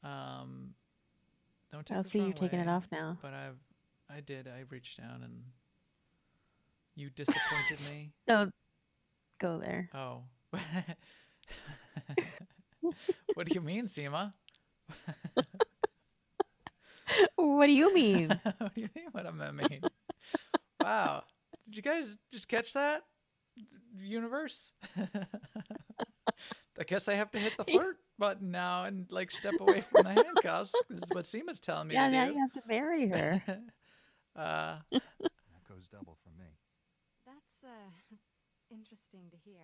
Speaker 1: Don't take
Speaker 2: I'll
Speaker 1: this
Speaker 2: see
Speaker 1: wrong
Speaker 2: you taking it
Speaker 1: way,
Speaker 2: off now.
Speaker 1: But I did. I reached down and you disappointed me.
Speaker 2: Don't go there.
Speaker 1: Oh. What do you mean, Seema?
Speaker 2: What do you mean?
Speaker 1: What do you mean what I mean? Wow. Did you guys just catch that? Universe? I guess I have to hit the flirt button now and like step away from the handcuffs. This is what Seema's telling me
Speaker 2: Yeah,
Speaker 1: to
Speaker 2: now
Speaker 1: do.
Speaker 2: you have to marry her.
Speaker 6: That goes double for me.
Speaker 9: That's interesting to hear.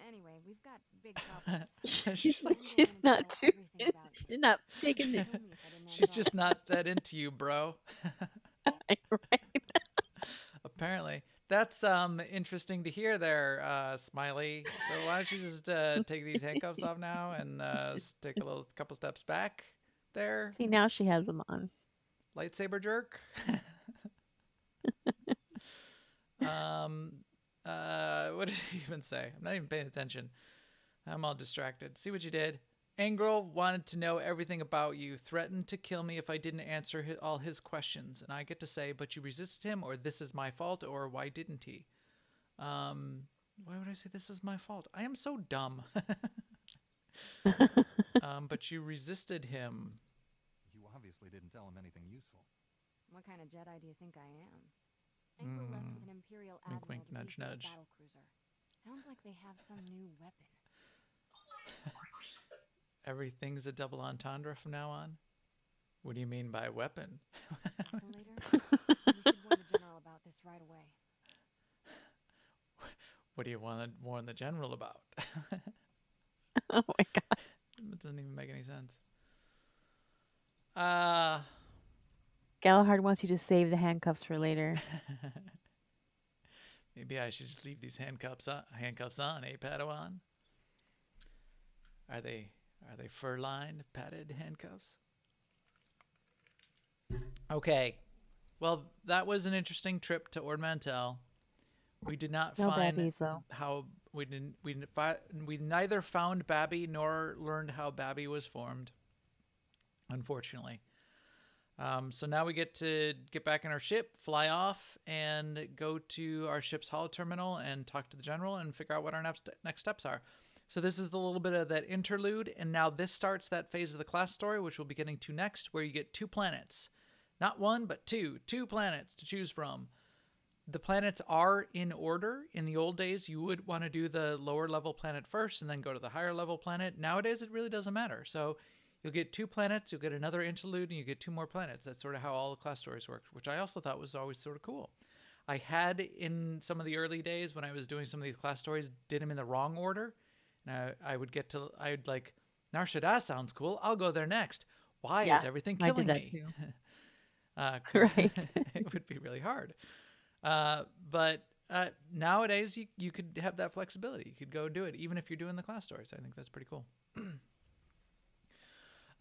Speaker 9: Anyway, we've got big problems.
Speaker 1: She's like,
Speaker 2: She's not too.
Speaker 9: Everything about you.
Speaker 2: She's not taking it.
Speaker 9: Kill me if I didn't
Speaker 1: she's
Speaker 9: answer all
Speaker 1: just
Speaker 9: these
Speaker 1: not that
Speaker 9: questions.
Speaker 1: into you, bro.
Speaker 2: Right.
Speaker 1: Apparently. That's interesting to hear there, Smiley. So why don't you just take these handcuffs off now and take a couple steps back there,
Speaker 2: See, now she has them on.
Speaker 1: lightsaber jerk. What did he even say? I'm not even paying attention. I'm all distracted. See what you did? Angral wanted to know everything about you, threatened to kill me if I didn't answer all his questions. And I get to say, but you resisted him, or this is my fault, or why didn't he? Why would I say this is my fault? I am so dumb. But you resisted him.
Speaker 6: You obviously didn't tell him anything useful.
Speaker 9: What kind of Jedi do you think I am? Angral left with an Imperial
Speaker 1: Wink,
Speaker 9: admiral
Speaker 1: wink,
Speaker 9: to
Speaker 1: nudge,
Speaker 9: refuel a
Speaker 1: nudge.
Speaker 9: battlecruiser. Sounds like they have some new weapon.
Speaker 1: Everything's a double entendre from now on? What do you mean by weapon?
Speaker 9: So later, we should warn the general about this right away.
Speaker 1: What do you want to warn the general about?
Speaker 2: Oh my god.
Speaker 1: It doesn't even make any sense.
Speaker 2: Galahad wants you to save the handcuffs for later.
Speaker 1: Maybe I should just leave these handcuffs on, eh, Padawan? Are they fur-lined, padded handcuffs? Okay. Well, that was an interesting trip to Ord Mantell. We did not
Speaker 2: No
Speaker 1: find
Speaker 2: babbies, though.
Speaker 1: how we neither found Babby nor learned how Babby was formed, unfortunately. So now we get to get back in our ship, fly off, and go to our ship's holo terminal and talk to the general and figure out what our next steps are. So this is the little bit of that interlude, and now this starts that phase of the class story, which we'll be getting to next, where you get 2 planets. Not 1, but 2. 2 planets to choose from. The planets are in order. In the old days, you would want to do the lower level planet first and then go to the higher level planet. Nowadays, it really doesn't matter. So you'll get 2 planets, you'll get another interlude, and you get 2 more planets. That's sort of how all the class stories work, which I also thought was always sort of cool. I had in some of the early days when I was doing some of these class stories, did them in the wrong order. And I would get to, I'd like, Nar Shaddaa sounds cool. I'll go there next. Why is everything
Speaker 2: I did
Speaker 1: killing
Speaker 2: that
Speaker 1: me?
Speaker 2: too.
Speaker 1: 'Cause
Speaker 2: Right.
Speaker 1: it would be really hard. But nowadays, you could have that flexibility. You could go do it, even if you're doing the class stories. I think that's pretty cool.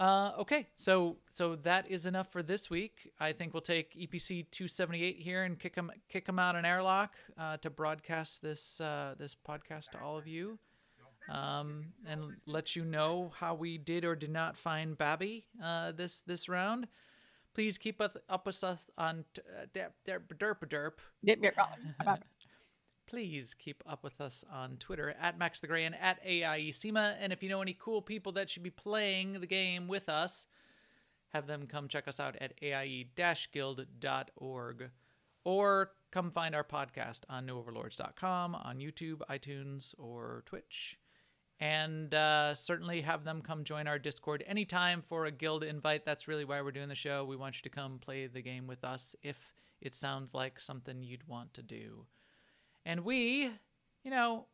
Speaker 1: Okay, so that is enough for this week. I think we'll take EPC 278 here and kick them out an airlock to broadcast this podcast to all of you, and let you know how we did or did not find Babby this round. Please keep up with us on derp. Please keep up with us on Twitter at Max the Gray and at AIESEMA. And if you know any cool people that should be playing the game with us, have them come check us out at aie-guild.org. Or come find our podcast on newoverlords.com, on YouTube, iTunes, or Twitch. And certainly have them come join our Discord anytime for a guild invite. That's really why we're doing the show. We want you to come play the game with us if it sounds like something you'd want to do. And we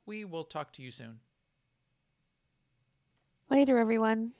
Speaker 1: will talk to you soon.
Speaker 2: Later, everyone.